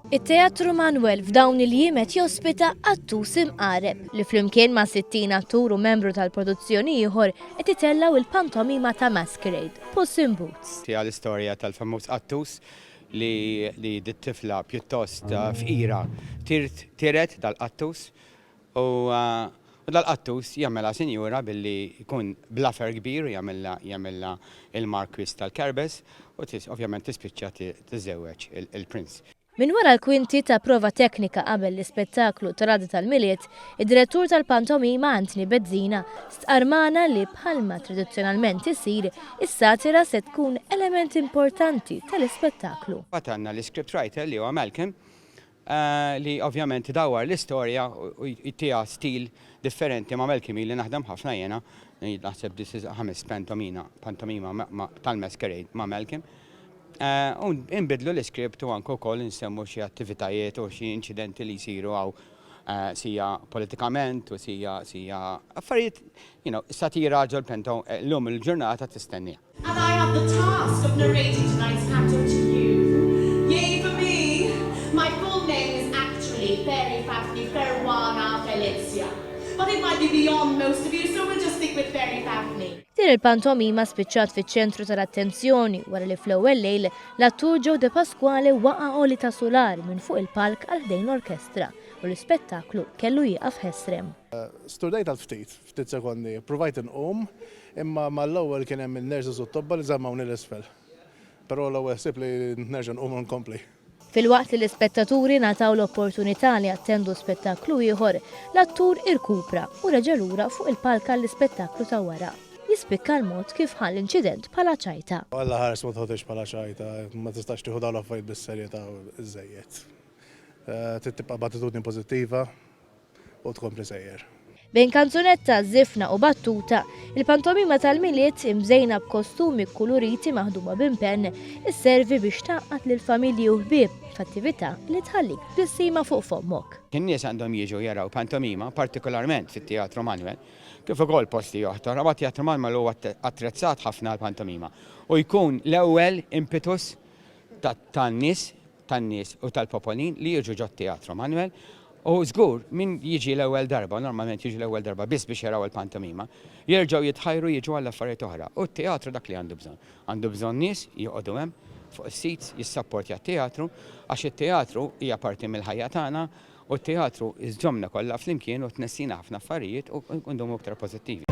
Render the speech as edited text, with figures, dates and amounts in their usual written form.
Il-Teatru Manuel f'dawn il-jiem qed jospita attus imqareb li flimkien ma' 60 attur u membru tal-produzzjoni ieħor qed itellaw il-pantomima ta' Masquerade, Puss in Boots. Tija l-istorja tal-famuż Attus li dit-tifla pjuttost f'ira tiret dal-Attus u dal-Attus jagħmilha sinjura billi jkun blafer kbir jagħmilha il-Markwis tal-Kerbes u ovvjament tispiċċa tiżewweġ il-Prinz. Min wara l-kwinti ta' prova teknika qabel l-ispettaklu Tradi tal-Miliet, id-direttur tal-pantomima Anthony Bezzina stqarmana li bħalma tradizzjonalment isir, is-satira se tkun element importanti tal-ispettaklu. Għatanna l-script writer li huwa Malcolm li ovvjament dawar l-istorja u jittija stil differenti ma' Malcolm li naħdem ħafna jena, naħseb this is 5 pantomima tal-Masquerade ma' Malcolm. Inbidlu l-iskript u anko kol nsemmu xie attivitajiet u xie incidenti li jisiru għaw sija politikament u sija affarijiet, satira ġol pento l-lum il-ġurnata tistennija. And I have the task of narrating tonight's canto to you. Yay for me! My full name is actually Fairy Fafney Ferwana Felicia. But it might be beyond most of you, so we'll just stick with Fairy Fafney. Din il-pantomima spiċċat fiċ-ċentru tal-attenzjoni wara li fl-ewwel lejl l-attur Joe De Pasquale waqa' oli ta' solar minn fuq il-palk għal ħdejn l-orkestra u l-ispettaklu kellu jieqaf ħesrem. Studajt għal-ftit sekondi, provajt inqum, imma mal-ewwel kien hemm il-nerġa' u t-tobba li żammawni l-isfel. Però l-ewwel sib li nerġa' nqum u nkompli. Fil-waqt li l-ispettaturi nataw l-opportunità li attendu spettaklu ieħor, l-attur irkupra u reġa' lura fuq il-palk għall-ispettaklu ta' wara. Jispikka l-mod kif ħall l-inċident bħala ċajta. Alla ħares ma tħodix bħala ċajta, ma tistax tieħu dawn l-affarijiet bis-serjetà iżejjed. Tibqa' b'attitudni pożittiva u tkompli sejjer. Bejn kanzunetta, żifna u battuta, il-pantomima tal-Miliet imżejna b'kostumi koloriti maħduma b'impenn isservi biex taqqat lil familji u ħbieb f'attività li tħallik bissima fuq fommok. In-nies għandhom jiġu jaraw pantomima, partikolarment fit-Teatru Manuel, kif ukoll posti oħra, raba Teatru Manuel huwa attrezzat ħafna l-pantomima u jkun l-ewwel impetus tan-nies u tal-popolin li jiġu ġod Teatru Manuel. U żgur min jiġi l-ewwel darba, normalment jiġi l-ewwel darba biss biex jaraw il-pantomima, jerġgħu jitħajru jiġu għall affarijiet oħra. U t-teatru dak li għandu bżonn. Għandu bżonn nies joqogħdu hemm fuq is-sits jissapportja t-teatru għax it-teatru hija parti mill-ħajja tagħna u t-teatru iżġomna kollha flimkien u tnessina ħafna affarijiet u ndumu aktar pożittivi.